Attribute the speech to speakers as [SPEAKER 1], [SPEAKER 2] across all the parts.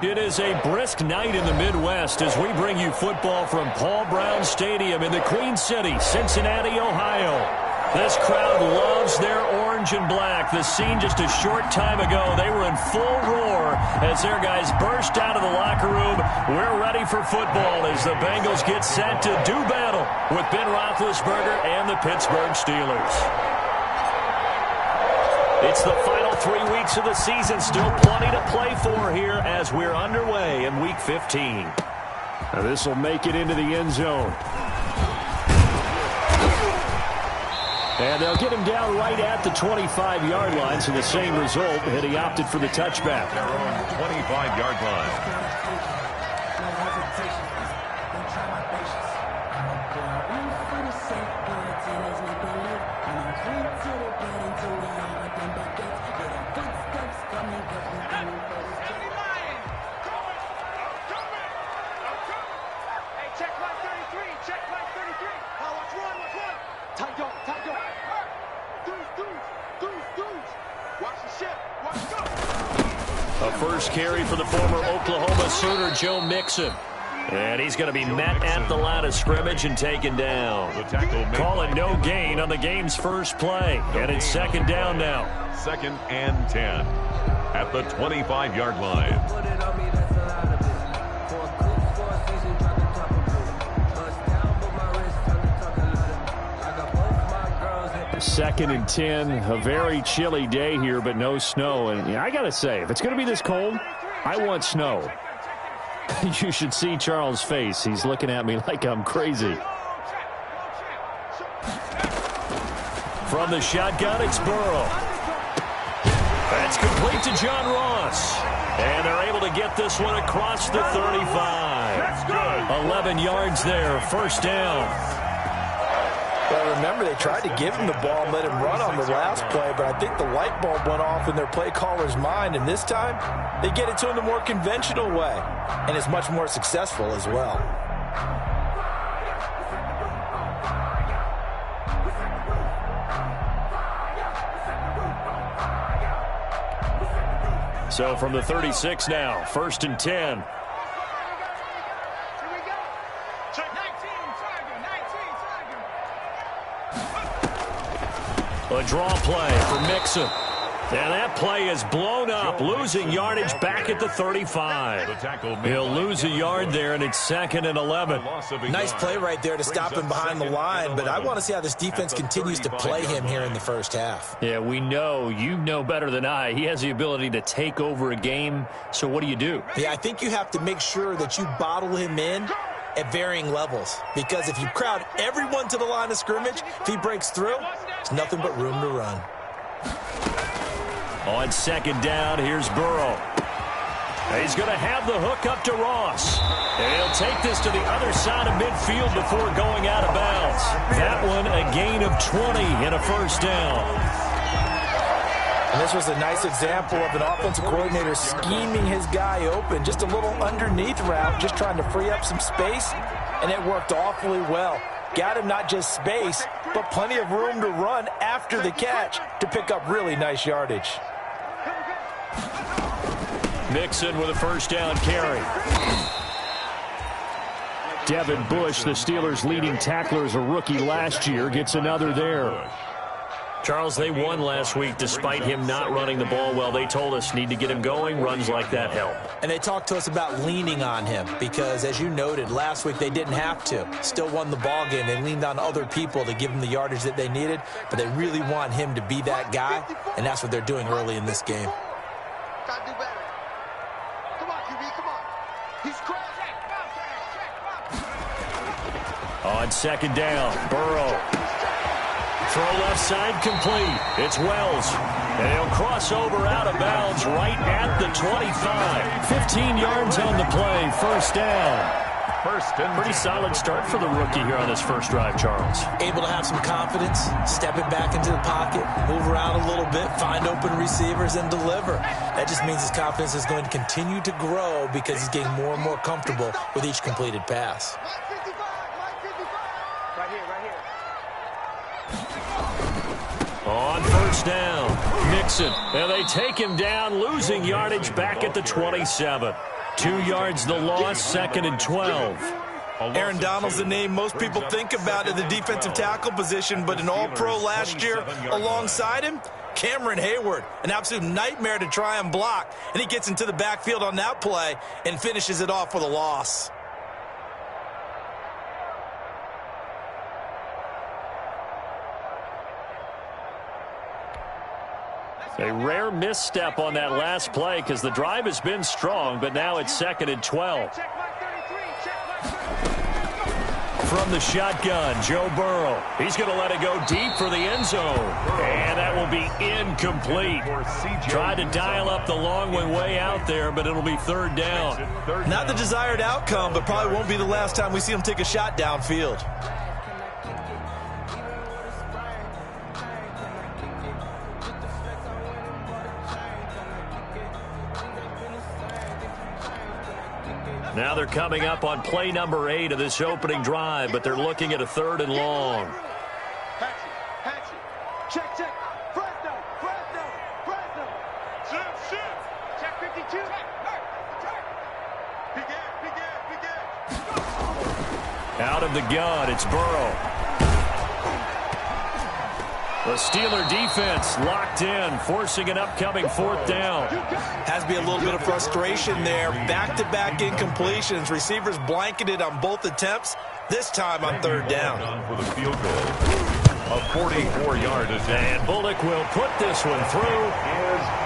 [SPEAKER 1] It is a brisk night in the Midwest as we bring you football from Paul Brown Stadium in the Queen City, Cincinnati, Ohio. This crowd loves their orange and black. The scene just a short time ago, they were in full roar as their guys burst out of the locker room. We're ready for football as the Bengals get set to do battle with Ben Roethlisberger and the Pittsburgh Steelers. It's the final 3 weeks of the season. Still plenty to play for here as we're underway in Week 15.
[SPEAKER 2] Now this will make it into the end zone. And they'll get him down right at the 25-yard line, so the same result, and he opted for the touchback.
[SPEAKER 3] Their own 25-yard line.
[SPEAKER 1] A first carry for the former Oklahoma Sooner, Joe Mixon. And he's going to be met at the line of scrimmage and taken down. Calling no gain on the game's first play. And it's second down now.
[SPEAKER 3] 2nd and 10 at the 25-yard line.
[SPEAKER 2] Second and 10, a very chilly day here, but no snow. And I got to say, if it's going to be this cold, I want snow. You should see Charles' face. He's looking at me like I'm crazy.
[SPEAKER 1] From the shotgun, it's Burrow. That's complete to John Ross. And they're able to get this one across the 35. 11 yards there, first down.
[SPEAKER 4] Well, remember, they tried to give him the ball and let him run on the last play, but I think the light bulb went off in their play caller's mind, and this time they get it to him the more conventional way, and it's much more successful as well.
[SPEAKER 1] So from the 36 now, 1st and 10. A draw play for Mixon. And that play is blown up, losing yardage back at the 35. He'll lose a yard there, and it's 2nd and 11.
[SPEAKER 4] Nice play right there to stop him behind the line, but I want to see how this defense continues to play him here in the first half.
[SPEAKER 1] Yeah, we know, you know better than I, he has the ability to take over a game, so what do?
[SPEAKER 4] Yeah, I think you have to make sure that you bottle him in at varying levels, because if you crowd everyone to the line of scrimmage, if he breaks through, there's nothing but room to run.
[SPEAKER 1] On 2nd down, here's Burrow. He's going to have the hook up to Ross. And he'll take this to the other side of midfield before going out of bounds. That one a gain of 20 and a first down.
[SPEAKER 4] And this was a nice example of an offensive coordinator scheming his guy open. Just a little underneath route, just trying to free up some space, and it worked awfully well. Got him not just space, but plenty of room to run after the catch to pick up really nice yardage.
[SPEAKER 1] Mixon with a first down carry.
[SPEAKER 2] Devin Bush, the Steelers' leading tackler as a rookie last year, gets another there.
[SPEAKER 1] Charles, they won last week despite him not running the ball well. They told us need to get him going. Runs like that help.
[SPEAKER 4] And they talked to us about leaning on him because, as you noted, last week they didn't have to. Still won the ball game. They leaned on other people to give him the yardage that they needed, but they really want him to be that guy, and that's what they're doing early in this game.
[SPEAKER 5] Gotta do better. Come on, QB, come on. He's crazy.
[SPEAKER 1] On 2nd down, Burrow. Throw left side complete. It's Wells. And he'll cross over out of bounds right at the 25. 15 yards on the play. First down. Pretty solid start for the rookie here on this first drive, Charles.
[SPEAKER 4] Able to have some confidence, step it back into the pocket, move around a little bit, find open receivers, and deliver. That just means his confidence is going to continue to grow because he's getting more and more comfortable with each completed pass.
[SPEAKER 1] On first down, Mixon. And they take him down, losing yardage back at the 27. 2 yards the loss, 2nd and 12.
[SPEAKER 4] Aaron Donald's the name most people think about at the defensive tackle position, but an all-pro last year alongside him, Cameron Hayward, an absolute nightmare to try and block, and he gets into the backfield on that play and finishes it off with a loss.
[SPEAKER 1] A rare misstep on that last play because the drive has been strong, but now it's 2nd and 12. From the shotgun, Joe Burrow. He's going to let it go deep for the end zone. And that will be incomplete. Tried to dial up the long one way out there, but it'll be 3rd down.
[SPEAKER 4] Not the desired outcome, but probably won't be the last time we see him take a shot downfield.
[SPEAKER 1] Now they're coming up on play number 8 of this opening drive, but they're looking at a 3rd and long.
[SPEAKER 5] Check. Fresno. Check 52.
[SPEAKER 1] Out of the gun, it's Burrow. The Steeler defense locked in, forcing an upcoming 4th down.
[SPEAKER 4] Has to be a little bit of frustration there. Back-to-back incompletions. Receivers blanketed on both attempts, this time on 3rd down.
[SPEAKER 3] For the field goal. A 44-yard attempt.
[SPEAKER 1] And Bullock will put this one through.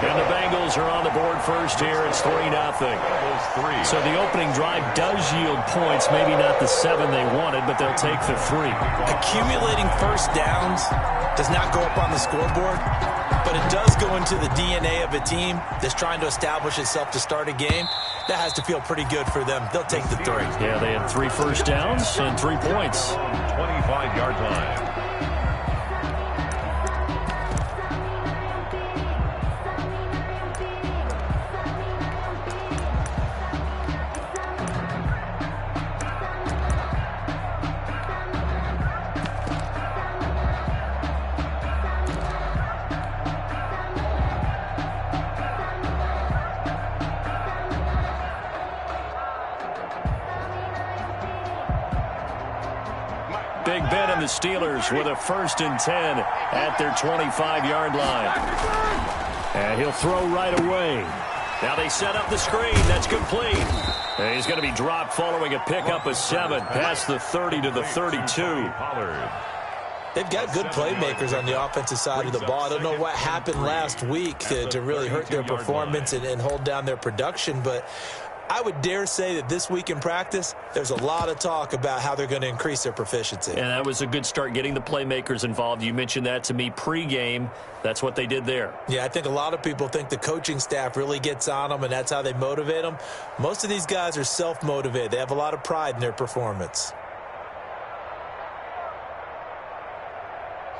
[SPEAKER 1] And the Bengals are on the board first here. It's 3-0. So the opening drive does yield points. Maybe not the 7 they wanted, but they'll take the 3.
[SPEAKER 4] Accumulating first downs does not go up on the scoreboard, but it does go into the DNA of a team that's trying to establish itself to start a game. That has to feel pretty good for them. They'll take the 3.
[SPEAKER 1] Yeah, they had 3 first downs and 3 points.
[SPEAKER 3] 25-yard line.
[SPEAKER 1] Big Ben and the Steelers with a 1st and 10 at their 25-yard line. And he'll throw right away. Now they set up the screen. That's complete. And he's going to be dropped following a pickup of 7 past the 30 to the 32.
[SPEAKER 4] They've got good playmakers on the offensive side of the ball. I don't know what happened last week to really hurt their performance and hold down their production, but I would dare say that this week in practice, there's a lot of talk about how they're going to increase their proficiency.
[SPEAKER 1] And that was a good start, getting the playmakers involved. You mentioned that to me pregame. That's what they did there.
[SPEAKER 4] Yeah, I think a lot of people think the coaching staff really gets on them, and that's how they motivate them. Most of these guys are self-motivated. They have a lot of pride in their performance.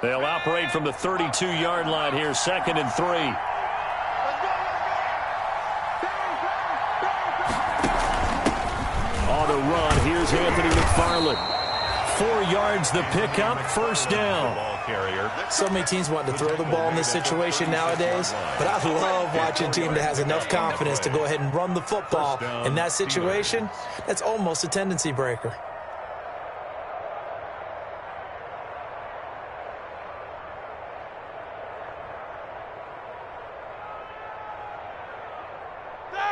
[SPEAKER 1] They'll operate from the 32-yard line here, 2nd and 3. On the run, here's Anthony McFarland. 4 yards the pickup, 1st down.
[SPEAKER 4] So many teams want to throw the ball in this situation nowadays, but I love watching a team that has enough confidence to go ahead and run the football. In that situation, that's almost a tendency breaker.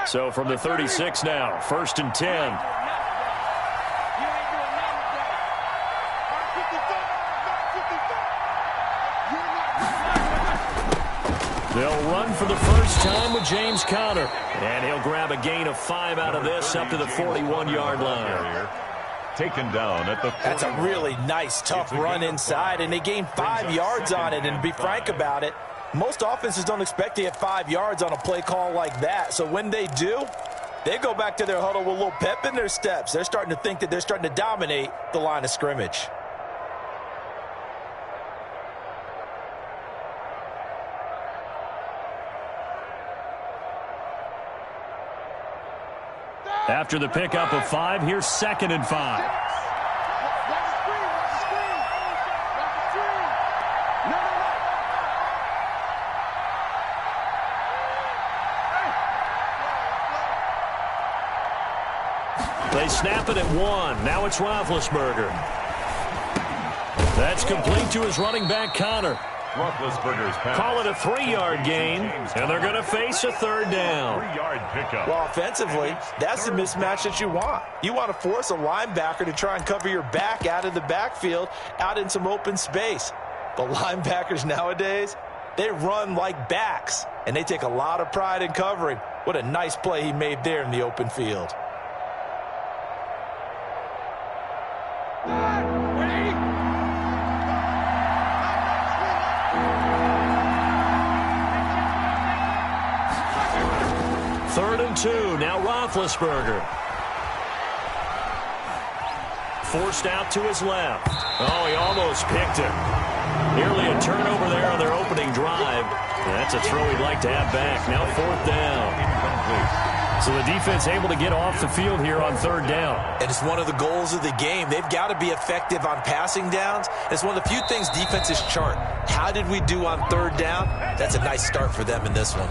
[SPEAKER 1] So from the 36 now, 1st and 10. They'll run for the first time with James Conner. And he'll grab a gain of 5 out of this up to the 41-yard line.
[SPEAKER 3] Taken down at the 40.
[SPEAKER 4] That's a really nice, tough run inside, and they gained 5 yards on it. And to be frank about it, most offenses don't expect to get 5 yards on a play call like that. So when they do, they go back to their huddle with a little pep in their steps. They're starting to think that they're starting to dominate the line of scrimmage.
[SPEAKER 1] After the pickup of 5, here's 2nd and 5. They snap it at 1. Now it's Roethlisberger. That's complete to his running back, Connor.
[SPEAKER 3] Roethlisberger's pass.
[SPEAKER 1] Call it a 3-yard gain, and they're going to face a 3rd down.
[SPEAKER 3] 3-yard pickup.
[SPEAKER 4] Well, offensively, that's the mismatch that you want. You want to force a linebacker to try and cover your back out of the backfield, out in some open space. But linebackers nowadays, they run like backs, and they take a lot of pride in covering. What a nice play he made there in the open field.
[SPEAKER 1] Third and 2. Now Roethlisberger. Forced out to his left. Oh, he almost picked it. Nearly a turnover there on their opening drive. That's a throw he'd like to have back. Now 4th down. So the defense able to get off the field here on 3rd down.
[SPEAKER 4] And it's one of the goals of the game. They've got to be effective on passing downs. It's one of the few things defenses chart. How did we do on 3rd down? That's a nice start for them in this one.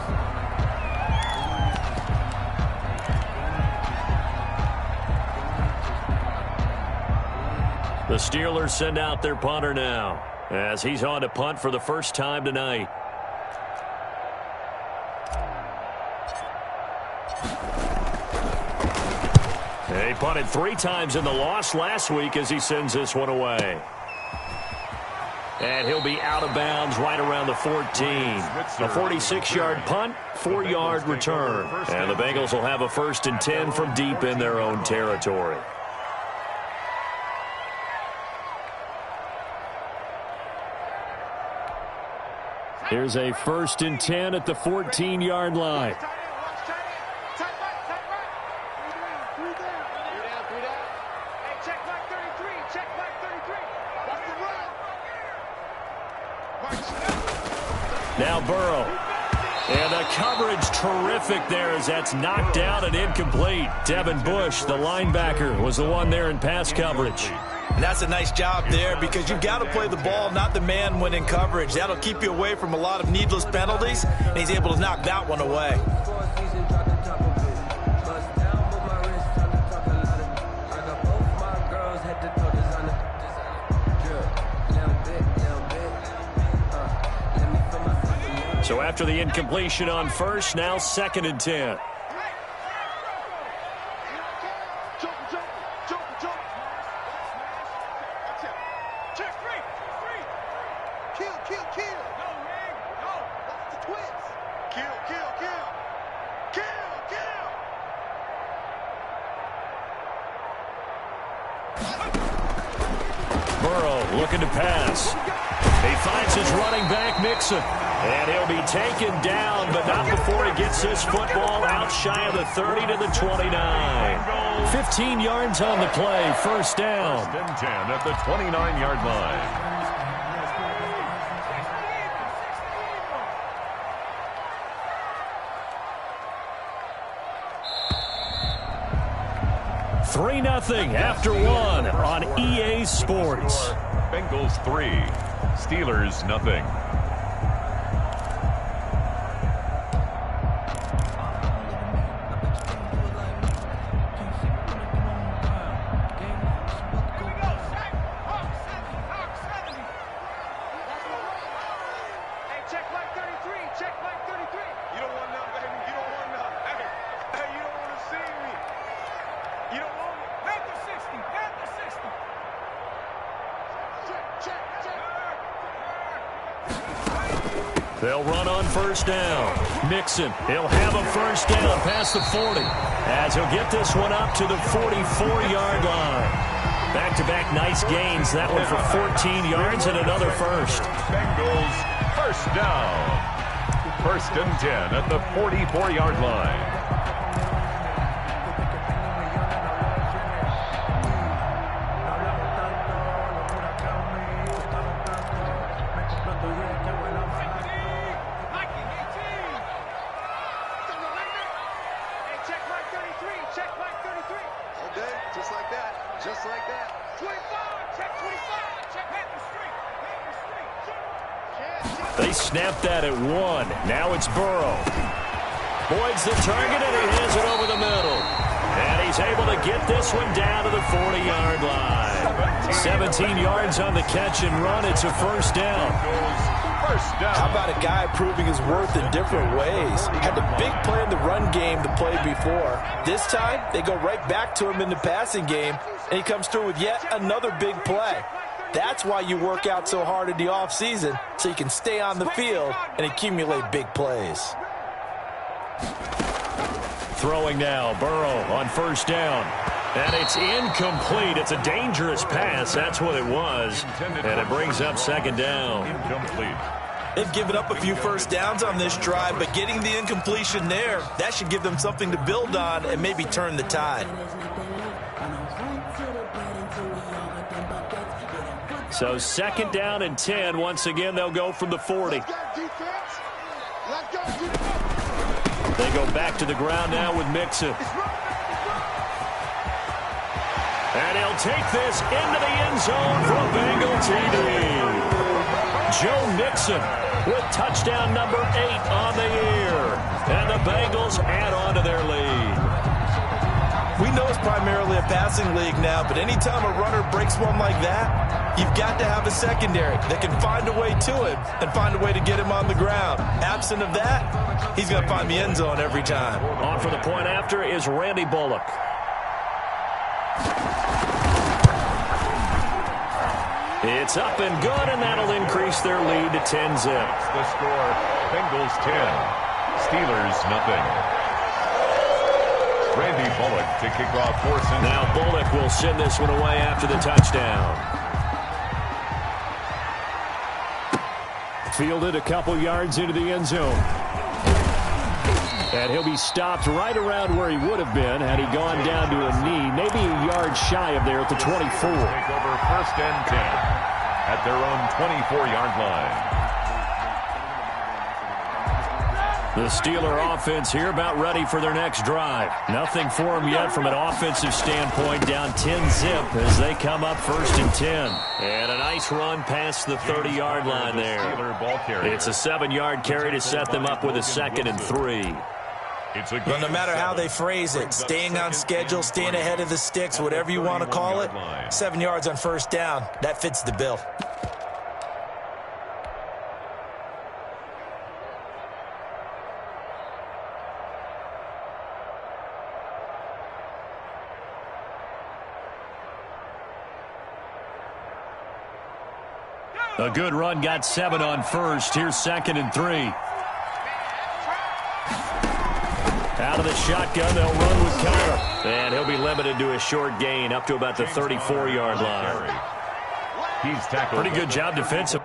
[SPEAKER 1] The Steelers send out their punter now, as he's on to punt for the first time tonight. He punted 3 times in the loss last week as he sends this one away. And he'll be out of bounds right around the 14. A 46-yard punt, 4-yard return. And the Bengals will have a 1st and 10 from deep in their own territory. Here's a 1st and 10 at the 14-yard line. Now Burrow. And the coverage terrific there as that's knocked down and incomplete. Devin Bush, the linebacker, was the one there in pass coverage.
[SPEAKER 4] And that's a nice job there because you've got to play the ball, not the man when in coverage. That'll keep you away from a lot of needless penalties, and he's able to knock that one away.
[SPEAKER 1] So after the incompletion on 1st, now 2nd and 10. Burrow looking to pass. He finds his running back, Mixon. And he'll be taken down, but not before he gets this football out shy of the 30 to the 29. 15 yards on the play, 1st down.
[SPEAKER 3] 1st and 10 at the 29-yard line.
[SPEAKER 1] $3-0 after 1 on EA Sports.
[SPEAKER 3] Bengals 3, Steelers 0.
[SPEAKER 1] They'll run on 1st down. Mixon, he'll have a 1st down past the 40 as he'll get this one up to the 44-yard line. Back-to-back nice gains. That one for 14 yards and another 1st.
[SPEAKER 3] Bengals 1st down. 1st and 10 at the 44-yard line.
[SPEAKER 1] They snapped that at 1. Now it's Burrow. Boyd's the target, and he has it over the middle. And he's able to get this one down to the 40-yard line. 17 yards on the catch and run. It's a first down.
[SPEAKER 3] First down.
[SPEAKER 4] How about a guy proving his worth in different ways? Had the big play in the run game to play before. This time, they go right back to him in the passing game, and he comes through with yet another big play. That's why you work out so hard in the offseason, so you can stay on the field and accumulate big plays.
[SPEAKER 1] Throwing now, Burrow on first down. And it's incomplete. It's a dangerous pass. That's what it was. And it brings up second down.
[SPEAKER 3] Incomplete.
[SPEAKER 4] They've given up a few first downs on this drive, but getting the incompletion there, that should give them something to build on and maybe turn the tide.
[SPEAKER 1] So second down and 10. Once again, they'll go from the 40. They go back to the ground now with Mixon. And he'll take this into the end zone for a Bengal TD. Joe Mixon with touchdown number 8 on the year. And the Bengals add on to their lead.
[SPEAKER 4] We know it's primarily a passing league now, but anytime a runner breaks one like that, you've got to have a secondary that can find a way to him and find a way to get him on the ground. Absent of that, he's going to find the end zone every time.
[SPEAKER 1] On for the point after is Randy Bullock. It's up and good, and that'll increase their lead to 10-zip.
[SPEAKER 3] The score, Bengals 10, Steelers nothing. Randy Bullock to kick off Forson.
[SPEAKER 1] Now Bullock will send this one away after the touchdown. Fielded a couple yards into the end zone. And he'll be stopped right around where he would have been had he gone down to a knee, maybe a yard shy of there at the 24.
[SPEAKER 3] Take over first and 10 at their own 24-yard line.
[SPEAKER 1] The Steeler offense here about ready for their next drive. Nothing for them yet from an offensive standpoint, down 10-zip as they come up first and 10. And a nice run past the 30-yard line there. It's a 7-yard carry to set them up with a 2nd and 3.
[SPEAKER 4] But no matter how they phrase it, staying on schedule, staying ahead of the sticks, whatever you want to call it, 7 yards on first down, that fits the bill.
[SPEAKER 1] A good run, got 7 on first. Here's 2nd and 3. Out of the shotgun, they'll run with Kyler. And he'll be limited to a short gain up to about the 34-yard line.
[SPEAKER 3] He's tackled.
[SPEAKER 1] Pretty good job defensive.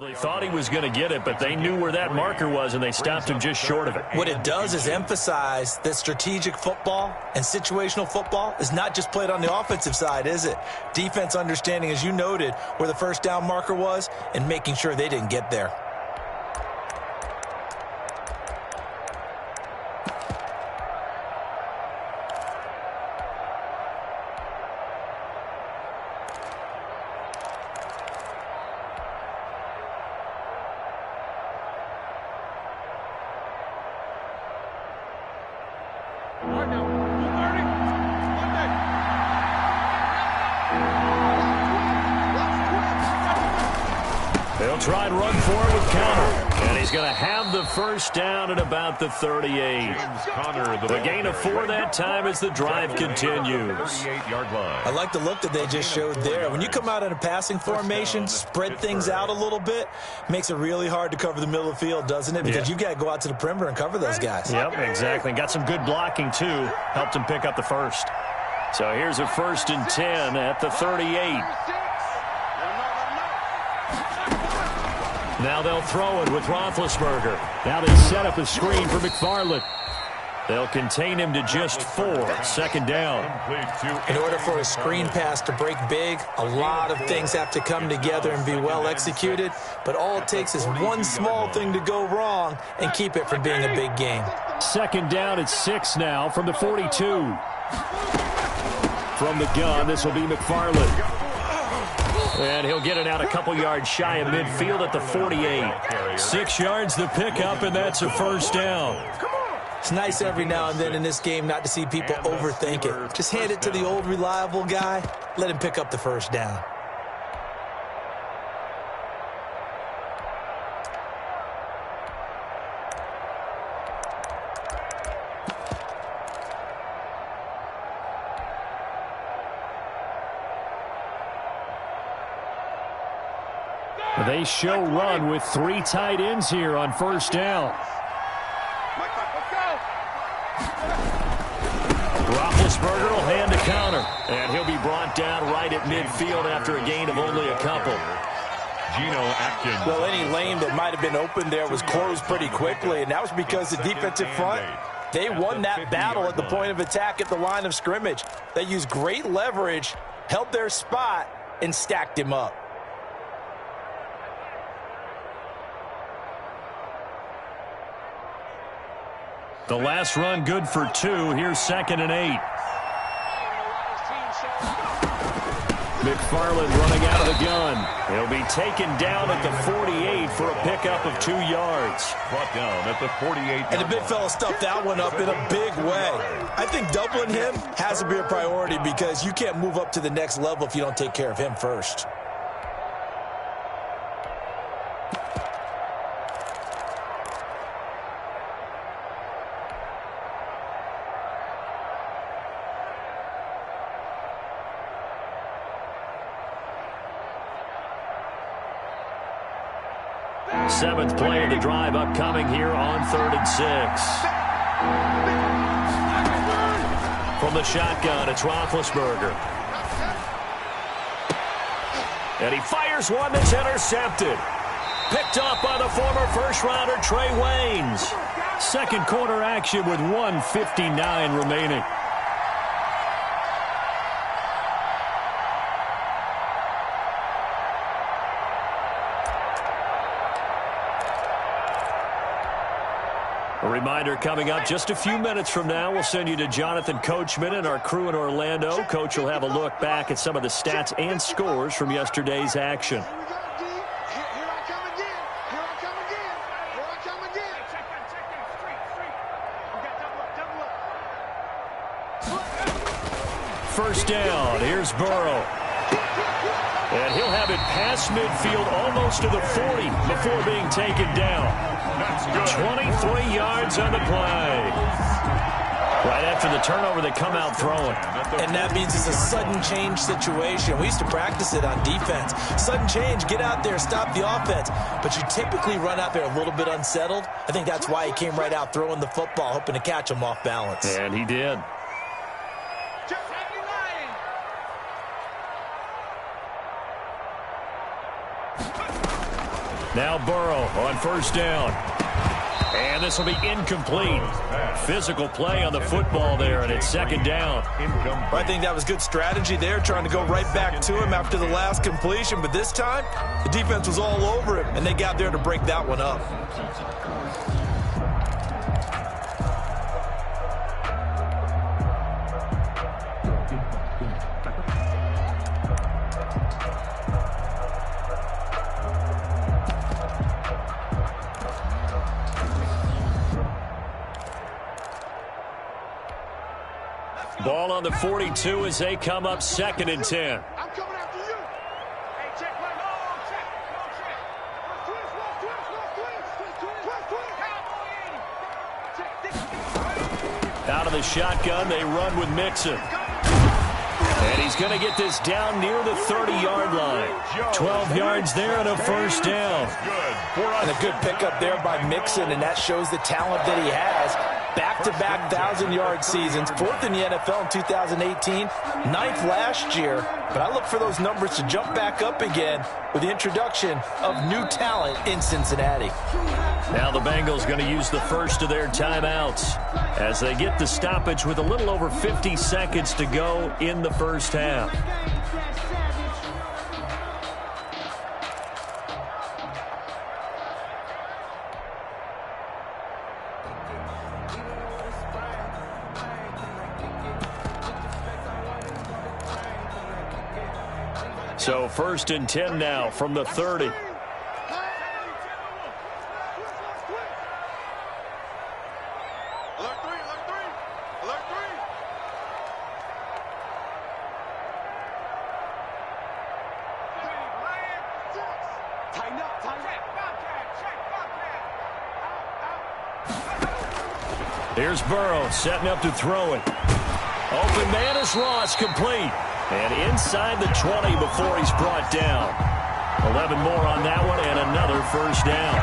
[SPEAKER 1] They thought he was going to get it, but they knew where that marker was, and they stopped him just short of it.
[SPEAKER 4] What it does is emphasize that strategic football and situational football is not just played on the offensive side, is it? Defense understanding, as you noted, where the first down marker was and making sure they didn't get there.
[SPEAKER 1] They'll try and run for it with Connor. And he's going to have the first down at about the 38. The gain of 4 that time as the drive continues.
[SPEAKER 3] 38-yard line.
[SPEAKER 4] I like the look that they just showed there. When you come out in a passing formation, spread things out a little bit, makes it really hard to cover the middle of the field, doesn't it? Because you've got to go out to the perimeter and cover those guys.
[SPEAKER 1] Yep, exactly. Got some good blocking, too. Helped him pick up the first. So here's a 1st and 10 at the 38. Now they'll throw it with Roethlisberger. Now they set up a screen for McFarland. They'll contain him to just 4. 2nd down.
[SPEAKER 4] In order for a screen pass to break big, a lot of things have to come together and be well executed. But all it takes is one small thing to go wrong and keep it from being a big game.
[SPEAKER 2] 2nd down at 6 now from the 42. From the gun, this will be McFarland.
[SPEAKER 1] And he'll get it out a couple yards shy of midfield at the 48. 6 yards the pickup, and that's a 1st down.
[SPEAKER 4] It's nice every now and then in this game not to see people overthink it. Just hand it to the old reliable guy. Let him pick up the 1st down.
[SPEAKER 2] They show run with 3 tight ends here on 1st down.
[SPEAKER 1] Roethlisberger will hand a counter, and he'll be brought down right at midfield after a gain of only a couple.
[SPEAKER 3] Geno Atkins.
[SPEAKER 4] Well, any lane that might have been open there was closed pretty quickly, and that was because the defensive front, they won that battle at the point of attack at the line of scrimmage. They used great leverage, held their spot, and stacked him up.
[SPEAKER 1] The last run good for 2. Here's 2nd and 8. McFarland running out of the gun. He'll be taken down at the 48 for a pickup of 2 yards.
[SPEAKER 3] Brought down at the 48.
[SPEAKER 4] And the big fella stuffed that one up in a big way. I think doubling him has to be a priority because you can't move up to the next level if you don't take care of him first.
[SPEAKER 1] Seventh play of the drive upcoming here on 3rd and 6. From the shotgun, it's Roethlisberger. And he fires one that's intercepted. Picked off by the former first-rounder Trey Waynes.
[SPEAKER 2] 2nd quarter action with 1:59 remaining.
[SPEAKER 1] A reminder coming up just a few minutes from now, we'll send you to Jonathan Coachman and our crew in Orlando. Coach will have a look back at some of the stats and scores from yesterday's action.
[SPEAKER 5] Here we go, D. Here I come again. Here I come again. Here I come again. Check that. Straight. We got double up.
[SPEAKER 1] 1st down. Here's Burrow. And he'll have it past midfield almost to the 40 before being taken down. 23 yards on the play. Right after the turnover, they come out throwing.
[SPEAKER 4] And that means it's a sudden change situation. We used to practice it on defense. Sudden change, get out there, stop the offense. But you typically run out there a little bit unsettled. I think that's why he came right out throwing the football, hoping to catch him off balance.
[SPEAKER 1] And he did. Now Burrow on first down. And this will be incomplete. Physical play on the football there, and it's second down.
[SPEAKER 4] I think that was good strategy there, trying to go right back to him after the last completion. But this time, the defense was all over him, and they got there to break that one up.
[SPEAKER 1] Ball on the 42 as they come up 2nd and 10.
[SPEAKER 5] I'm coming after you. Hey, check one. Check. Twist.
[SPEAKER 1] Out of the shotgun, they run with Mixon. And he's going to get this down near the 30-yard line. 12 yards there and a first down.
[SPEAKER 4] And a good pickup there by Mixon, and that shows the talent that he has. Back-to-back 1,000-yard seasons, 4th in the NFL in 2018, 9th last year. But I look for those numbers to jump back up again with the introduction of new talent in Cincinnati.
[SPEAKER 1] Now the Bengals going to use the first of their timeouts as they get the stoppage with a little over 50 seconds to go in the first half. So 1st and 10 now from the 30.
[SPEAKER 5] Alert 3. Tighten up.
[SPEAKER 1] Here's Burrow setting up to throw it. Open man is lost, complete. And inside the 20 before he's brought down. 11 more on that one and another first down.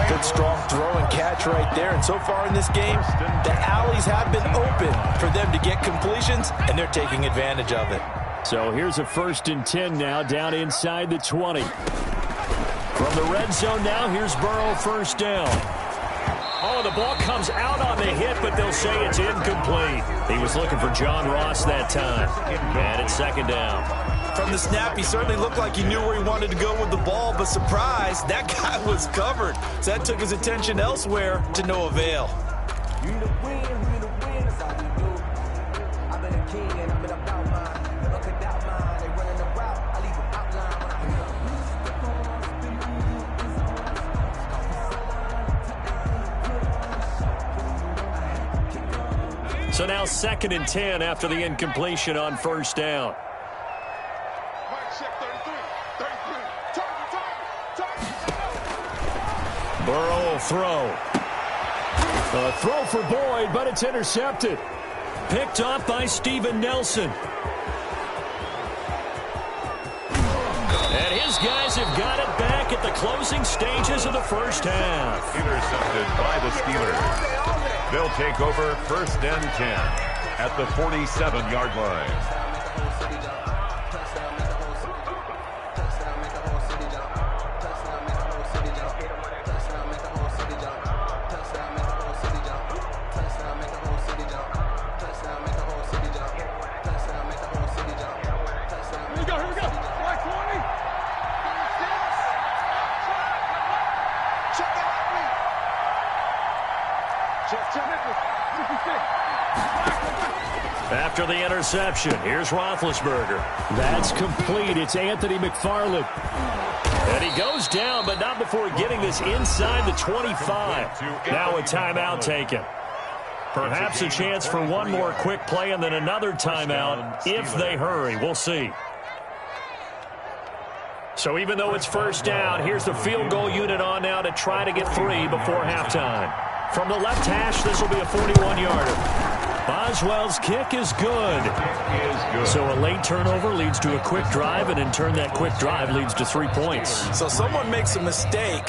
[SPEAKER 4] Good strong throw and catch right there. And so far in this game, the alleys have been open for them to get completions, and they're taking advantage of it.
[SPEAKER 1] So here's a 1st and 10 now down inside the 20. From the red zone now, here's Burrow first down. Oh, the ball comes out on the hit, but they'll say it's incomplete. He was looking for John Ross that time. And it's 2nd down.
[SPEAKER 4] From the snap, he certainly looked like he knew where he wanted to go with the ball, but surprise, that guy was covered. So that took his attention elsewhere to no avail.
[SPEAKER 1] So now 2nd and 10 after the incompletion on first down. Burrow will throw. A throw for Boyd, but it's intercepted. Picked off by Steven Nelson. And his guys have got it back at the closing stages of the first half.
[SPEAKER 3] Intercepted by the Steelers. They'll take over 1st and 10 at the 47-yard line.
[SPEAKER 1] After the interception, here's Roethlisberger.
[SPEAKER 2] That's complete. It's Anthony McFarland.
[SPEAKER 1] And he goes down, but not before getting this inside the 25. Now a timeout taken. Perhaps a chance for one more quick play and then another timeout if they hurry. We'll see. So even though it's first down, here's the field goal unit on now to try to get 3 before halftime. From the left hash, this will be a 41-yarder. Boswell's kick is good. So a late turnover leads to a quick drive, and in turn that quick drive leads to 3 points.
[SPEAKER 4] So someone makes a mistake,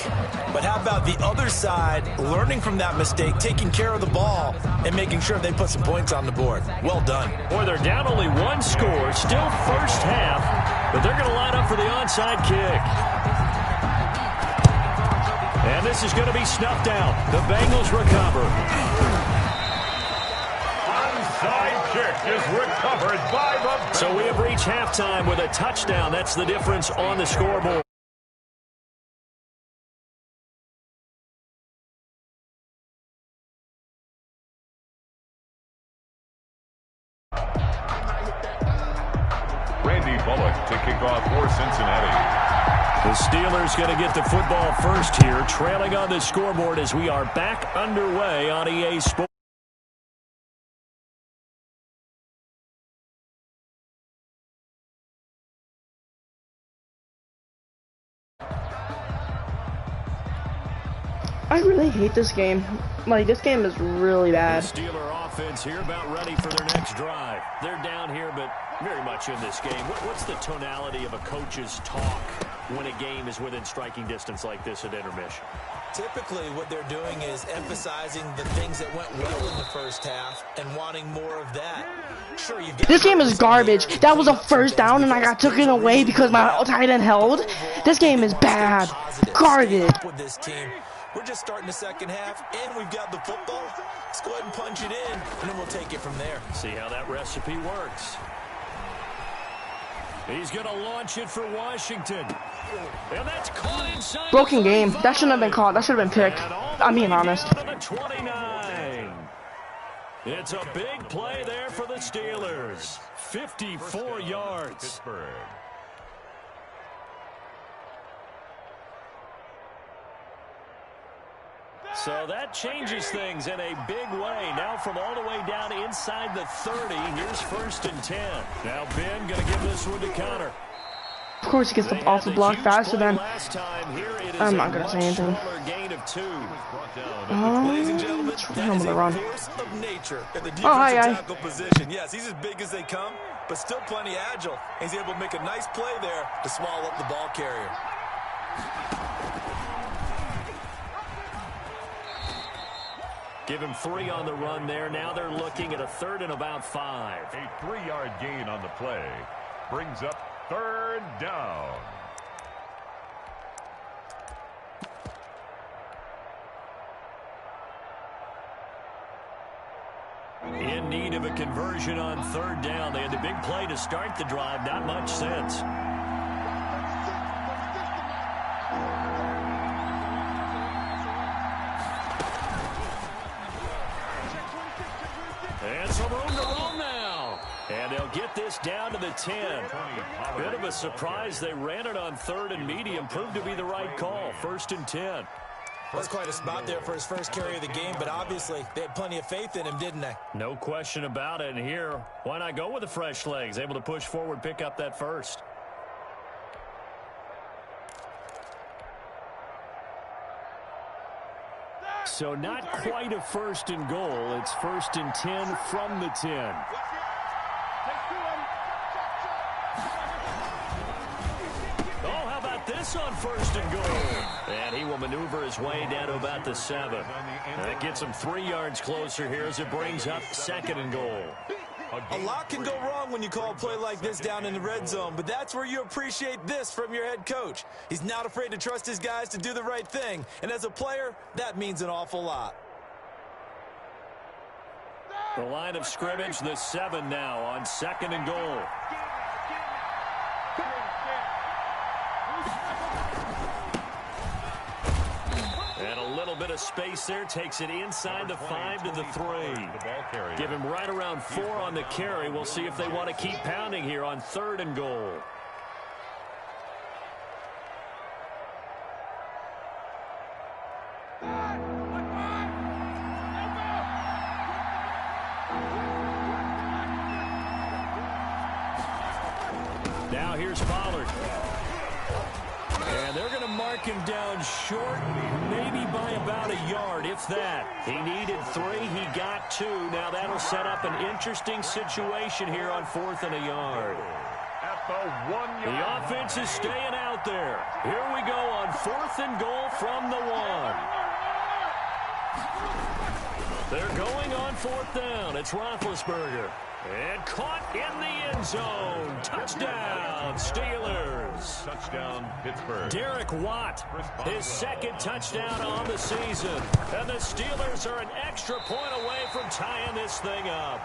[SPEAKER 4] but how about the other side learning from that mistake, taking care of the ball, and making sure they put some points on the board? Well done.
[SPEAKER 1] Boy, they're down only 1 score, still first half, but they're going to line up for the onside kick. And this is going to be snuffed out. The Bengals recover.
[SPEAKER 3] Onside kick is recovered by the...
[SPEAKER 1] So we have reached halftime with a touchdown. That's the difference on the scoreboard.
[SPEAKER 3] Randy Bullock to kick off for Cincinnati.
[SPEAKER 1] The Steelers going to get the football first here, trailing on the scoreboard as we are back underway on EA Sports.
[SPEAKER 6] I really hate this game. Like, this game is really bad.
[SPEAKER 1] The Steeler offense here about ready for their next drive. They're down here, but very much in this game. What's the tonality of a coach's talk when a game is within striking distance like this at intermission?
[SPEAKER 4] Typically, what they're doing is emphasizing the things that went well in the first half and wanting more of that. Sure, you've got
[SPEAKER 6] This game is garbage. That was a first down, and I got taken away because my tight end held. This game is bad. Garbage.
[SPEAKER 4] With this team, we're just starting the second half, and we've got the football. Let's go ahead and punch it in, and then we'll take it from there.
[SPEAKER 1] See how that recipe works. He's going to launch it for Washington. And that's caught inside.
[SPEAKER 6] Broken game. That shouldn't have been caught. That should have been picked. I'm being honest.
[SPEAKER 1] The 29. It's a big play there for the Steelers. 54 yards.
[SPEAKER 3] Pittsburgh.
[SPEAKER 1] So that changes things in a big way. Now from all the way down inside the 30, here's 1st and 10. Now Ben going to give this one to Connor.
[SPEAKER 6] Of course, he gets off the block faster than. I'm not gonna say anything.
[SPEAKER 4] Ladies and gentlemen, that is a force of nature in the defensive tackle position. Yes, he's as big as they come, but still plenty agile. He's able to make a nice play there to swallow up the ball carrier.
[SPEAKER 1] Give him 3 on the run there. Now they're looking at a 3rd and about 5.
[SPEAKER 3] A 3-yard gain on the play brings up 3rd down.
[SPEAKER 1] In need of a conversion on 3rd down. They had the big play to start the drive. Not much sense. And some room to roam now. And they'll get this down to the 10. Bit of a surprise. They ran it on 3rd and medium. Proved to be the right call. 1st and 10.
[SPEAKER 4] That's quite a spot there for his first carry of the game, but obviously they had plenty of faith in him, didn't they?
[SPEAKER 1] No question about it. And here, why not go with the fresh legs? Able to push forward, pick up that first. So not quite a 1st and goal. It's 1st and 10 from the 10. Oh, how about this on 1st and goal? And he will maneuver his way down to about the 7. That gets him 3 yards closer here as it brings up 2nd and goal.
[SPEAKER 4] A lot can go wrong when you call a play like this down in the red zone, but that's where you appreciate this from your head coach. He's not afraid to trust his guys to do the right thing, and as a player, that means an awful lot.
[SPEAKER 1] The line of scrimmage, the 7 now on 2nd and goal. And a little bit of space there, takes it inside the 5 to the 3. Give him right around 4 on the carry. We'll see if they want to keep pounding here on 3rd and goal. Now here's Pollard. And they're going to mark him down short, maybe by about a yard, if that. He needed 3. He got 2. Now that'll set up an interesting situation here on 4th and a yard.
[SPEAKER 3] At the 1-yard
[SPEAKER 1] The offense is staying out there. Here we go on 4th and goal from the 1. They're going on 4th down. It's Roethlisberger. And caught in the end zone. Touchdown, Steelers.
[SPEAKER 3] Touchdown, Pittsburgh.
[SPEAKER 1] Derek Watt, his 2nd touchdown on the season. And the Steelers are an extra point away from tying this thing up.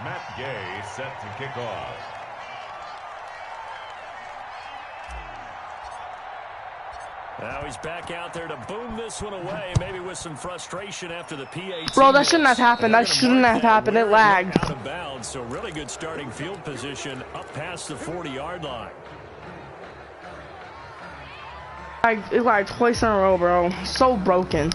[SPEAKER 3] Matt Gay set to kick off.
[SPEAKER 1] Now he's back out there to boom this one away, maybe with some frustration after the PAT.
[SPEAKER 6] Bro, that shouldn't have happened. That shouldn't have happened. It lagged.
[SPEAKER 1] Out of bounds, so really good starting field position up past the 40-yard line.
[SPEAKER 6] It lagged twice in a row, bro. So broken.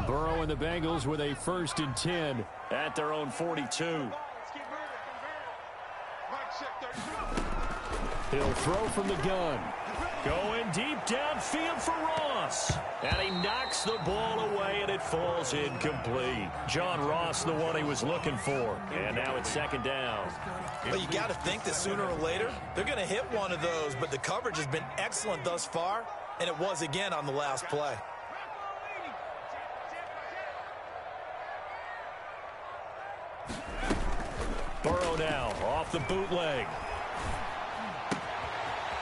[SPEAKER 1] Burrow and the Bengals with a 1st and 10 at their own 42. He'll throw from the gun. Going deep downfield for Ross. And he knocks the ball away, and it falls incomplete. John Ross, the one he was looking for. And now it's 2nd down.
[SPEAKER 4] Well, you got to think that sooner or later, they're going to hit one of those. But the coverage has been excellent thus far, and it was again on the last play.
[SPEAKER 1] Burrow now off the bootleg.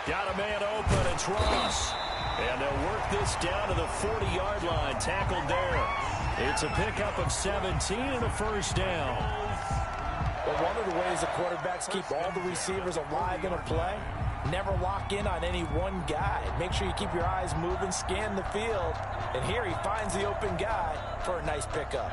[SPEAKER 1] Got a man open. It's Ross. And they'll work this down to the 40-yard line. Tackled there. It's a pickup of 17 and a 1st down.
[SPEAKER 4] Well, one of the ways the quarterbacks keep all the receivers alive in a play, never lock in on any one guy. Make sure you keep your eyes moving, scan the field. And here he finds the open guy for a nice pickup.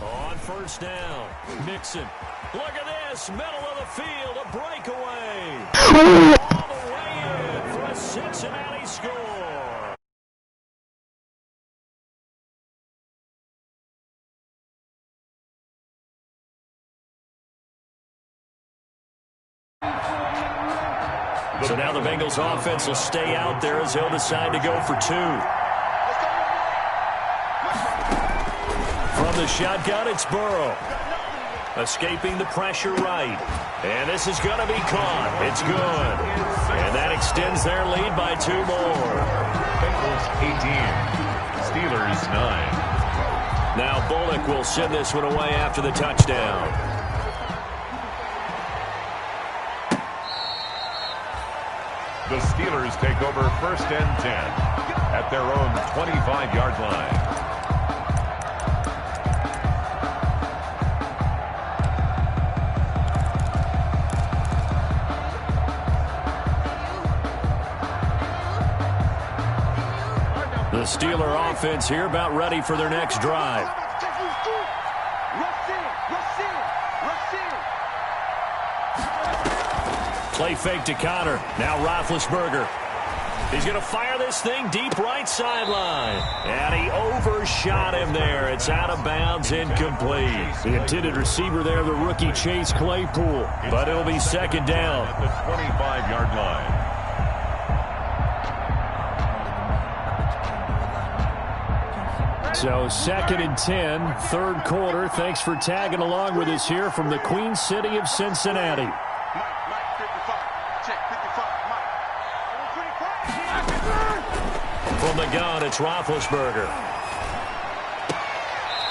[SPEAKER 1] On 1st down, Mixon. Look at this, middle of the field, a breakaway. All the way in for a Cincinnati score. So now the Bengals offense will stay out there as they'll decide to go for 2. From the shotgun, it's Burrow. Escaping the pressure right. And this is going to be caught. It's good. And that extends their lead by 2 more.
[SPEAKER 3] Bengals 18, Steelers 9.
[SPEAKER 1] Now Bullock will send this one away after the touchdown.
[SPEAKER 3] The Steelers take over 1st and 10 at their own 25-yard line.
[SPEAKER 1] The Steeler offense here about ready for their next drive. Play fake to Connor. Now Roethlisberger. He's going to fire this thing deep right sideline. And he overshot him there. It's out of bounds, incomplete. The intended receiver there, the rookie Chase Claypool. But it'll be 2nd down.
[SPEAKER 3] At the 25-yard line.
[SPEAKER 1] So 2nd and 10, 3rd quarter. Thanks for tagging along with us here from the Queen City of Cincinnati. From the gun, it's Roethlisberger.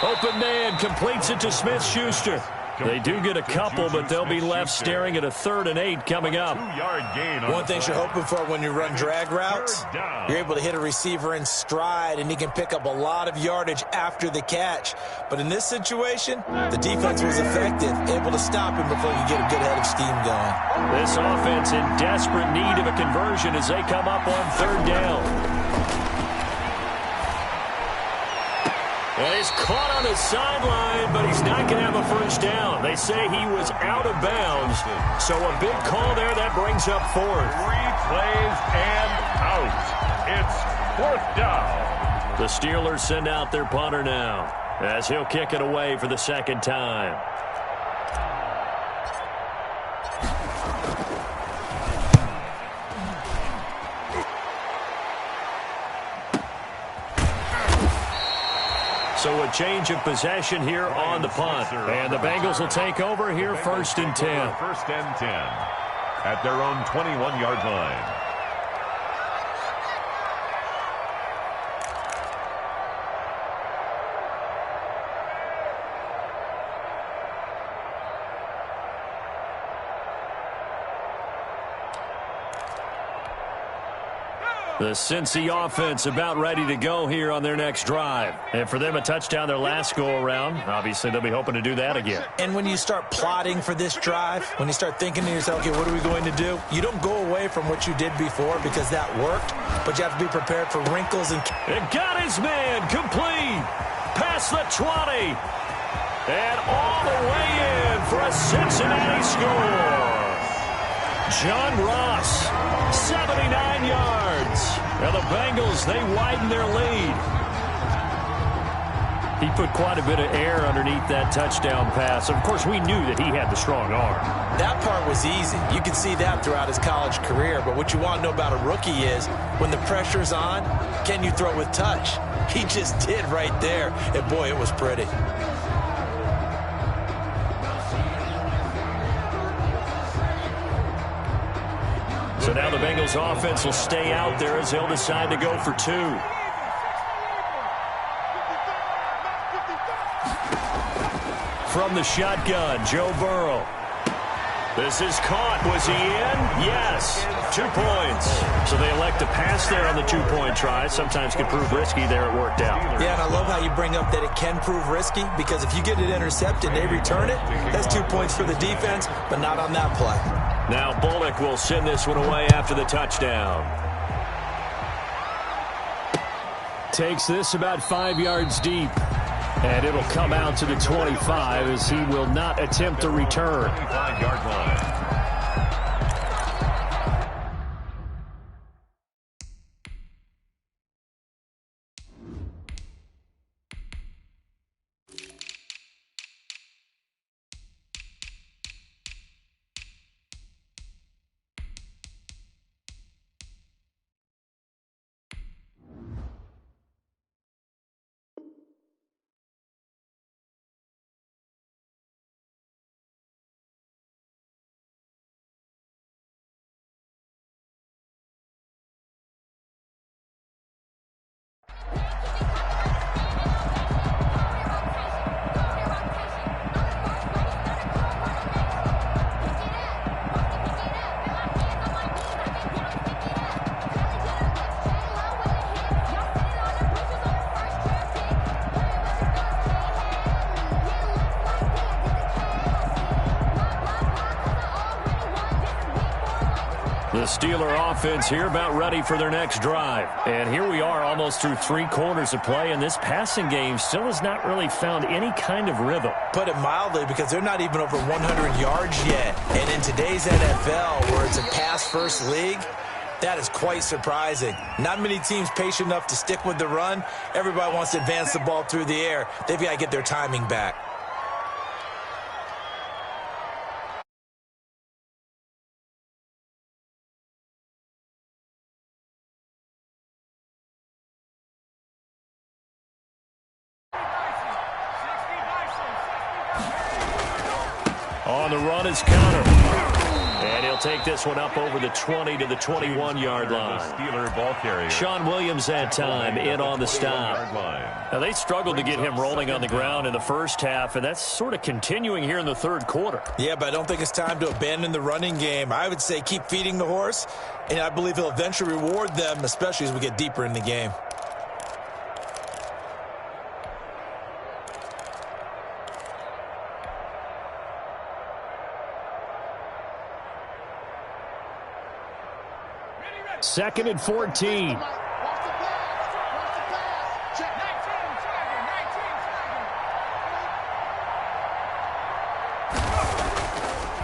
[SPEAKER 1] Open man, completes it to Smith-Schuster. They do get a couple, but they'll be left staring at a 3rd and 8 coming up.
[SPEAKER 3] 2-yard gain.
[SPEAKER 4] One thing you're hoping for when you run drag routes, you're able to hit a receiver in stride, and he can pick up a lot of yardage after the catch. But in this situation, the defense was effective, able to stop him before he could get a good head of steam going.
[SPEAKER 1] This offense in desperate need of a conversion as they come up on 3rd down. And he's caught on the sideline, but he's not going to have a 1st down. They say he was out of bounds, so a big call there that brings up 4th.
[SPEAKER 3] 3 plays and out. It's 4th down.
[SPEAKER 1] The Steelers send out their punter now as he'll kick it away for the 2nd time. So a change of possession here on the punt. And the Bengals will take over here, 1st and 10.
[SPEAKER 3] First and 10 at their own 21-yard line.
[SPEAKER 1] The Cincy offense about ready to go here on their next drive. And for them, a touchdown their last go-around. Obviously, they'll be hoping to do that again.
[SPEAKER 4] And when you start plotting for this drive, when you start thinking to yourself, okay, what are we going to do? You don't go away from what you did before because that worked, but you have to be prepared for wrinkles. And
[SPEAKER 1] it got his man complete. Past the 20. And all the way in for a Cincinnati score. John Ross, 79 yards. And the Bengals, they widen their lead. He put quite a bit of air underneath that touchdown pass. Of course, we knew that he had the strong arm.
[SPEAKER 4] That part was easy. You can see that throughout his college career. But what you want to know about a rookie is when the pressure's on, can you throw with touch? He just did right there. And, boy, it was pretty.
[SPEAKER 1] So now the Bengals offense will stay out there as they'll decide to go for 2. From the shotgun, Joe Burrow. This is caught. Was he in? Yes. 2 points. So they elect to pass there on the 2-point try. Sometimes can prove risky. There it worked out.
[SPEAKER 4] Yeah, and I love how you bring up that it can prove risky because if you get it intercepted, they return it. That's 2 points for the defense, but not on that play.
[SPEAKER 1] Now Bullock will send this one away after the touchdown.
[SPEAKER 2] Takes this about 5 yards deep. And it'll come out to the 25 as he will not attempt a return.
[SPEAKER 3] 25-yard line.
[SPEAKER 1] The Steeler offense here about ready for their next drive. And here we are almost through 3 quarters of play, and this passing game still has not really found any kind of rhythm.
[SPEAKER 4] Put it mildly, because they're not even over 100 yards yet. And in today's NFL, where it's a pass-first league, that is quite surprising. Not many teams patient enough to stick with the run. Everybody wants to advance the ball through the air. They've got to get their timing back.
[SPEAKER 1] On the run is Connor. And he'll take this one up over the 20 to the 21-yard line.
[SPEAKER 3] Steeler ball carrier.
[SPEAKER 1] Sean Williams that time in on the stop. Now, they struggled to get him rolling on the ground in the first half, and that's sort of continuing here in the third quarter.
[SPEAKER 4] Yeah, but I don't think it's time to abandon the running game. I would say keep feeding the horse, and I believe he'll eventually reward them, especially as we get deeper in the game.
[SPEAKER 2] Second and 14.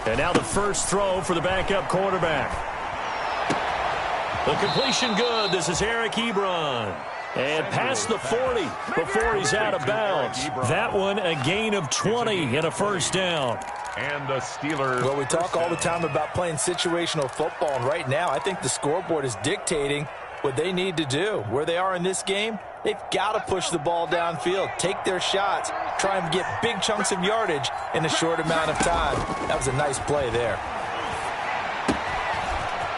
[SPEAKER 1] And now the first throw for the backup quarterback. The completion good. This is Eric Ebron. And past the 40 before he's out of bounds. That one a gain of 20 and a first down.
[SPEAKER 3] And the Steelers.
[SPEAKER 4] Well, we talk all the time about playing situational football, and right now I think the scoreboard is dictating what they need to do. Where they are in this game, they've got to push the ball downfield, take their shots, try and get big chunks of yardage in a short amount of time. That was a nice play there.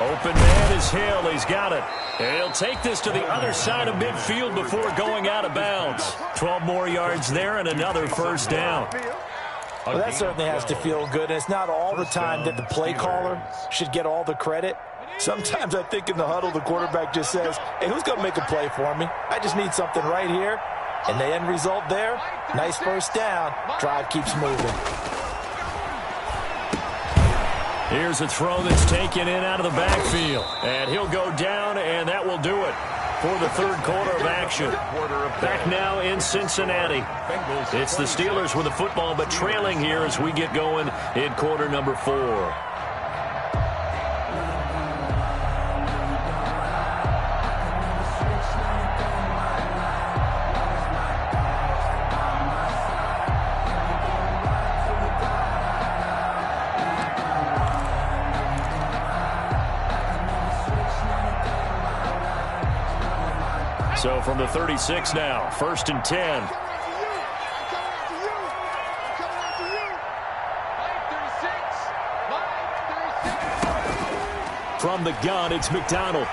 [SPEAKER 1] Open man is Hill. He's got it. And he'll take this to the other side of midfield before going out of bounds. 12 more yards there and another first down.
[SPEAKER 4] Well, that certainly has to feel good. And it's not all the time that the play caller should get all the credit. Sometimes I think in the huddle, the quarterback just says, hey, who's going to make a play for me? I just need something right here. And the end result there, nice first down. Drive keeps moving.
[SPEAKER 1] Here's a throw that's taken in out of the backfield. And he'll go down, and that will do it for the third quarter of action. Back now in Cincinnati. It's the Steelers with the football, but trailing here as we get going in quarter number 4. So from the 36 now, 1st and 10. From the gun, it's McDonald.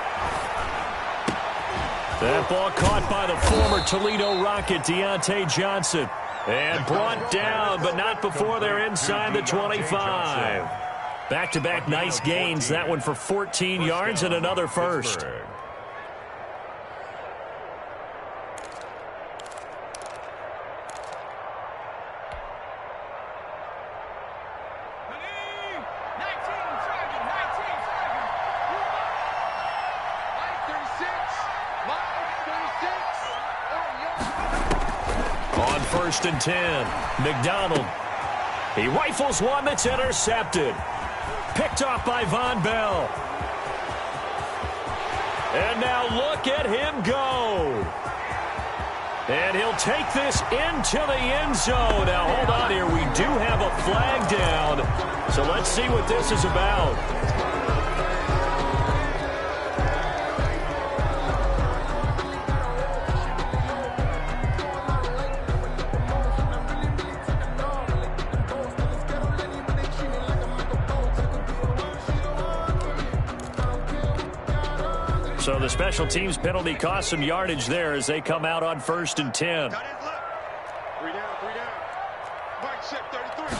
[SPEAKER 1] That ball caught by the former Toledo Rocket, Deontay Johnson. And brought down, but not before they're inside the 25. Back-to-back nice gains. That one for 14 yards and another first. On 1st and 10, McDonald. He rifles one that's intercepted. Picked off by Von Bell. And now look at him go. And he'll take this into the end zone. Now hold on here. We do have a flag down. So let's see what this is about. So the special teams penalty cost some yardage there as they come out on 1st and 10.
[SPEAKER 5] 3 down, 3 down. Mike check 33.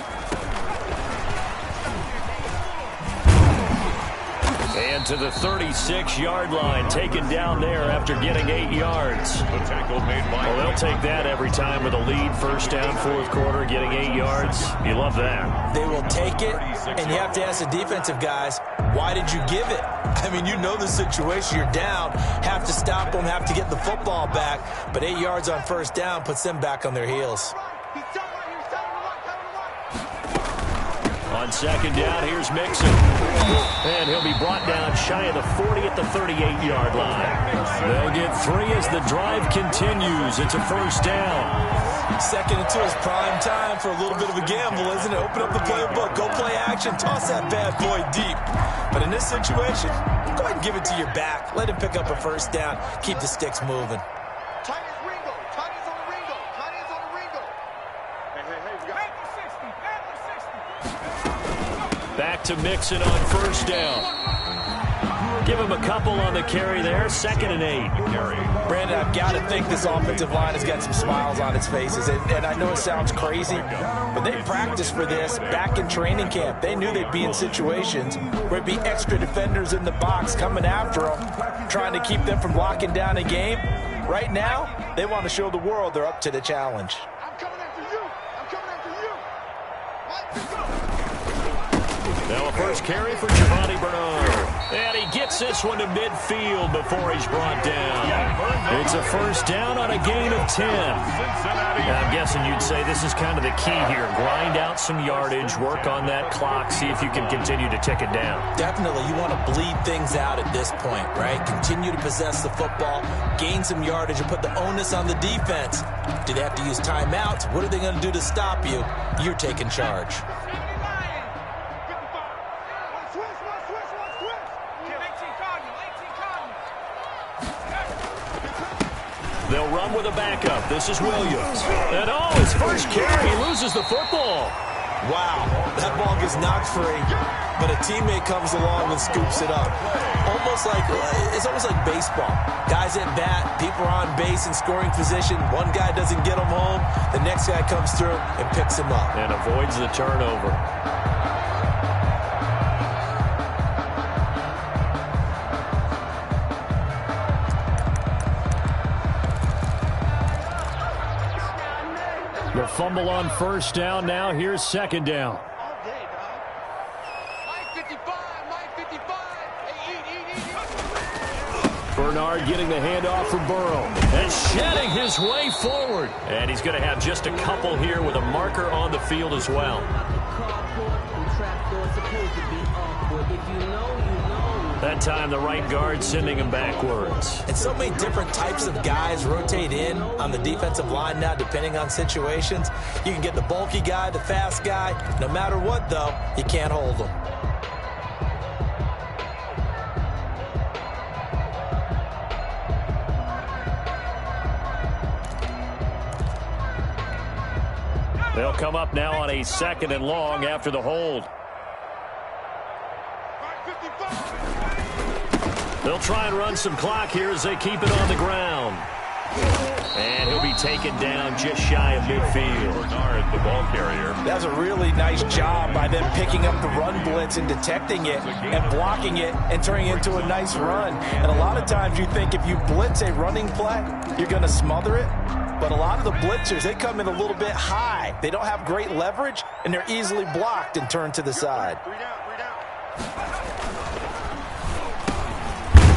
[SPEAKER 1] And to the 36-yard line, taken down there after getting 8 yards.
[SPEAKER 3] The tackle made by.
[SPEAKER 1] Well, they'll take that every time with a lead. 1st down, 4th quarter, getting 8 yards. You love that.
[SPEAKER 4] They will take it, and you have to ask the defensive guys, why did you give it? I mean, you know the situation. You're down, have to stop them, have to get the football back. But 8 yards on 1st down puts them back on their heels.
[SPEAKER 1] On 2nd down, here's Mixon. And he'll be brought down shy of the 40 at the 38-yard line. They'll get 3 as the drive continues. It's a 1st down.
[SPEAKER 4] 2nd and 2 is prime time for a little bit of a gamble, isn't it? Open up the playbook, go play action, toss that bad boy deep. But in this situation, go ahead and give it to your back. Let him pick up a 1st down. Keep the sticks moving.
[SPEAKER 1] Back to Mixon on 1st down. Give him a couple on the carry there. 2nd and 8.
[SPEAKER 4] Brandon, I've got to think this offensive line has got some smiles on its faces. And I know it sounds crazy, but they practiced for this back in training camp. They knew they'd be in situations where it'd be extra defenders in the box coming after them, trying to keep them from locking down a game. Right now, they want to show the world they're up to the challenge.
[SPEAKER 5] I'm coming after you. I'm coming after you. Let's go.
[SPEAKER 1] Now a first carry for Giovanni Bernard. And he gets this one to midfield before he's brought down. It's a 1st down on a gain of 10. Now I'm guessing you'd say this is kind of the key here. Grind out some yardage, work on that clock, see if you can continue to tick it down.
[SPEAKER 4] Definitely, you want to bleed things out at this point, right? Continue to possess the football, gain some yardage, and put the onus on the defense. Do they have to use timeouts? What are they going to do to stop you? You're taking charge.
[SPEAKER 1] They'll run with a backup. This is Williams. And oh, his first carry, he loses the football.
[SPEAKER 4] Wow, that ball gets knocked free, but a teammate comes along and scoops it up. It's almost like baseball. Guys at bat, people are on base in scoring position. One guy doesn't get him home. The next guy comes through and picks him up.
[SPEAKER 1] And avoids the turnover. The fumble on first down now. Here's second down. Bernard getting the handoff from Burrow. And shedding his way forward. And he's going to have just a couple here with a marker on the field as well. That time the right guard sending him backwards.
[SPEAKER 4] And so many different types of guys rotate in on the defensive line now depending on situations. You can get the bulky guy, the fast guy. No matter what, though, you can't hold them.
[SPEAKER 1] They'll come up now on a 2nd and long after the hold. They'll try and run some clock here as they keep it on the ground. And he'll be taken down just shy of midfield.
[SPEAKER 3] Bernard, the ball carrier.
[SPEAKER 4] That's a really nice job by them picking up the run blitz and detecting it and blocking it and turning it into a nice run. And a lot of times you think if you blitz a running play, you're going to smother it. But a lot of the blitzers, they come in a little bit high. They don't have great leverage, and they're easily blocked and turned to the side.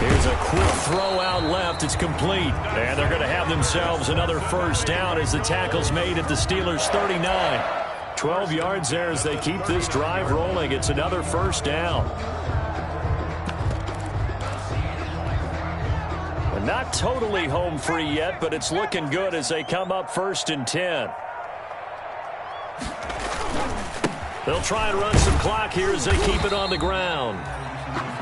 [SPEAKER 1] Here's a quick throw out left. It's complete. And they're going to have themselves another first down as the tackle's made at the Steelers' 39. 12 yards there as they keep this drive rolling. It's another first down. And not totally home free yet, but it's looking good as they come up 1st and 10. They'll try and run some clock here as they keep it on the ground.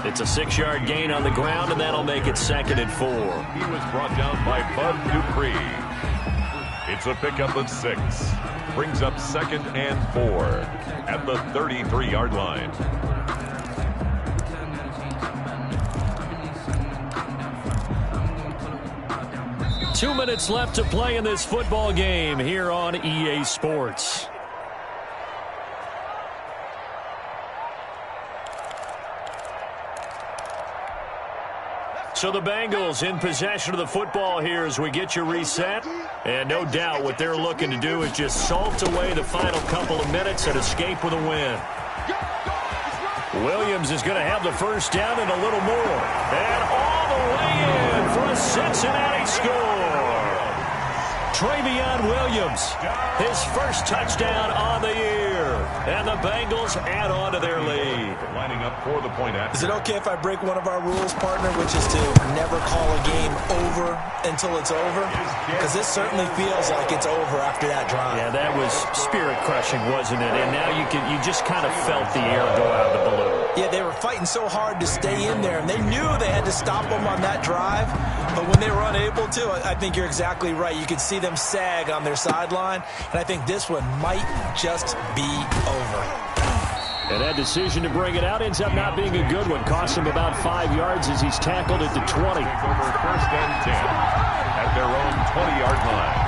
[SPEAKER 1] It's a 6-yard gain on the ground, and that'll make it 2nd and 4.
[SPEAKER 3] He was brought down by Bud Dupree. It's a pickup of 6. Brings up 2nd and 4 at the 33-yard line.
[SPEAKER 1] Two minutes left to play in this football game here on EA Sports. So the Bengals in possession of the football here as we get you reset. And no doubt what they're looking to do is just salt away the final couple of minutes and escape with a win. Williams is going to have the first down and a little more. And all the way in for a Cincinnati score. Travion Williams, his first touchdown on the year. And the Bengals add on to their lead.
[SPEAKER 3] Lining up for the point after.
[SPEAKER 4] Is it okay if I break one of our rules, partner, which is to never call a game over until it's over? Because this certainly feels like it's over after that drive.
[SPEAKER 1] Yeah, that was spirit-crushing, wasn't it? And now you just kind of felt the air go out of the balloon.
[SPEAKER 4] Yeah, they were fighting so hard to stay in there, and they knew they had to stop them on that drive. But when they were unable to, I think you're exactly right. You could see them sag on their sideline, and I think this one might just be over.
[SPEAKER 1] And that decision to bring it out ends up not being a good one. Costs him about 5 yards as he's tackled at the 20.
[SPEAKER 3] Over 1st and 10 at their own 20-yard line.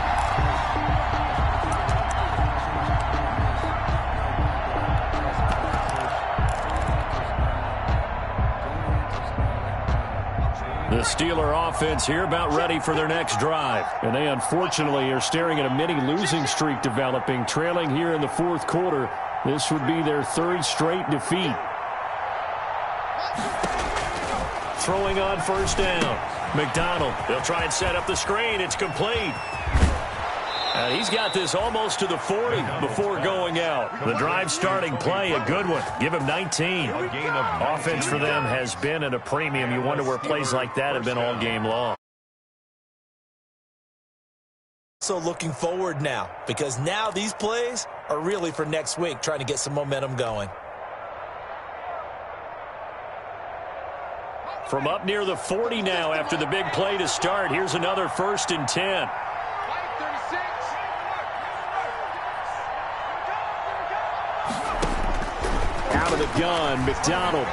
[SPEAKER 1] The Steeler offense here about ready for their next drive.
[SPEAKER 2] And they unfortunately are staring at a mini losing streak developing, trailing here in the 4th quarter. This would be their 3rd straight defeat.
[SPEAKER 1] Throwing on first down. McDonald, they'll try and set up the screen. It's complete. He's got this almost to the 40 before going out. The drive starting play, a good one. Give him 19. Offense for them has been at a premium. You wonder where plays like that have been all game long.
[SPEAKER 4] So looking forward now, because now these plays are really for next week, trying to get some momentum going.
[SPEAKER 1] From up near the 40 now after the big play to start. Here's another 1st and 10.
[SPEAKER 2] Out of the gun, McDonald.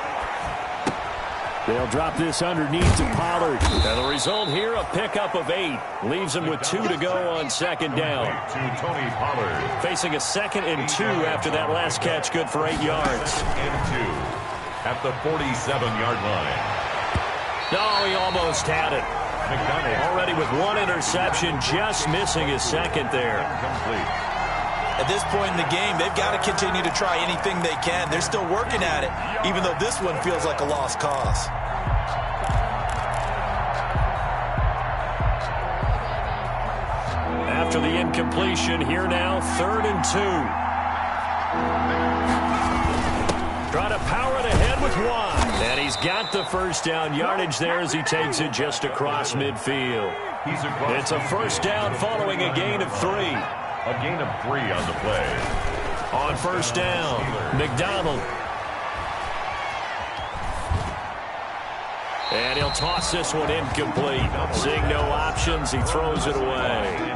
[SPEAKER 2] They'll drop this underneath to Pollard.
[SPEAKER 1] And the result here, a pickup of 8. Leaves him with 2 to go on 2nd down.
[SPEAKER 3] To Tony Pollard.
[SPEAKER 1] Facing a 2nd and 2 after that last catch, good for 8 yards.
[SPEAKER 3] 2nd and 2 at the 47-yard line.
[SPEAKER 1] No, he almost had it.
[SPEAKER 3] McDonald
[SPEAKER 1] Already with 1 interception, just missing his 2nd there.
[SPEAKER 3] incomplete.
[SPEAKER 4] At this point in the game, they've got to continue to try anything they can. They're still working at it, even though this one feels like a lost cause.
[SPEAKER 1] After the incompletion, here now, 3rd and 2. Trying to power it ahead with 1. And he's got the 1st down yardage there as he takes it just across midfield. It's a 1st down following a gain of 3.
[SPEAKER 3] A gain of 3 on the play.
[SPEAKER 1] On 1st down, McDonald. And he'll toss this one incomplete. Seeing no options, he throws it away.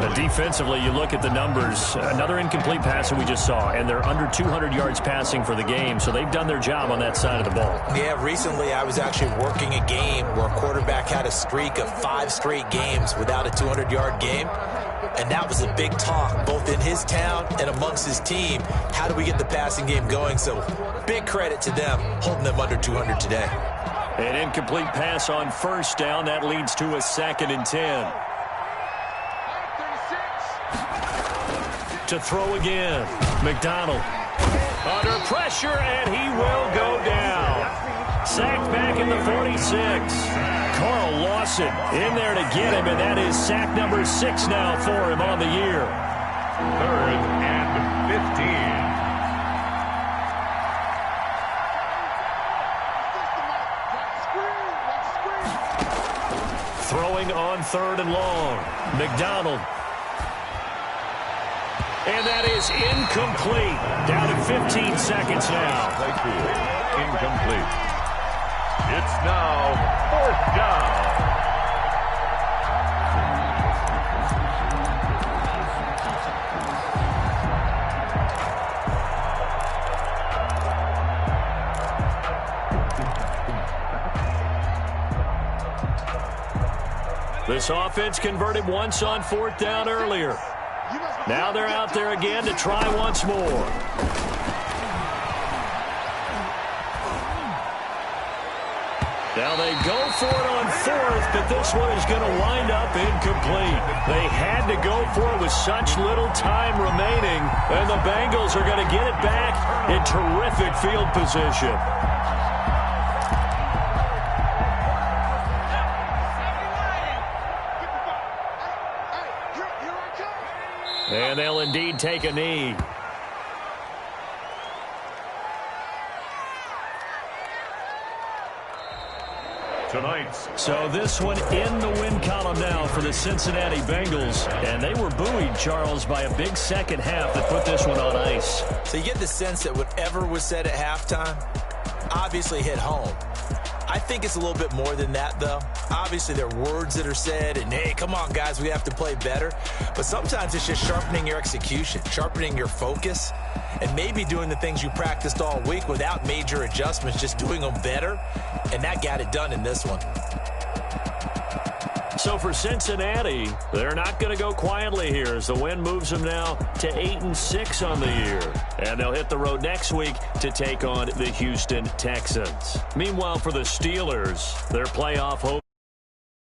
[SPEAKER 1] But defensively, you look at the numbers. Another incomplete pass that we just saw, and they're under 200 yards passing for the game, so they've done their job on that side of the ball.
[SPEAKER 4] Yeah, recently I was actually working a game where a quarterback had a streak of 5 straight games without a 200-yard game. And that was a big talk, both in his town and amongst his team. How do we get the passing game going? So big credit to them, holding them under 200 today.
[SPEAKER 1] An incomplete pass on 1st down. That leads to a 2nd and 10. To throw again. McDonald. Under pressure, and he will go down. Sacked back in the 46. Carl Lawson in there to get him, and that is sack number 6 now for him on the year.
[SPEAKER 3] 3rd and 15.
[SPEAKER 1] Throwing on 3rd and long. McDonald. And that is incomplete. Down to 15 seconds now.
[SPEAKER 3] Incomplete. It's now 4th down.
[SPEAKER 1] This offense converted once on 4th down earlier. Now they're out there again to try once more. Now they go for it on 4th, but this one is going to wind up incomplete. They had to go for it with such little time remaining, and the Bengals are going to get it back in terrific field position. And they'll indeed take a knee. So this one in the win column now for the Cincinnati Bengals. And they were buoyed, Charles, by a big 2nd half that put this one on ice.
[SPEAKER 4] So you get the sense that whatever was said at halftime obviously hit home. I think it's a little bit more than that, though. Obviously, there are words that are said, and, hey, come on, guys, we have to play better. But sometimes it's just sharpening your execution, sharpening your focus, and maybe doing the things you practiced all week without major adjustments, just doing them better, and that got it done in this one.
[SPEAKER 1] So for Cincinnati, they're not going to go quietly here as the win moves them now to 8-6 on the year. And they'll hit the road next week to take on the Houston Texans. Meanwhile, for the Steelers, their playoff hope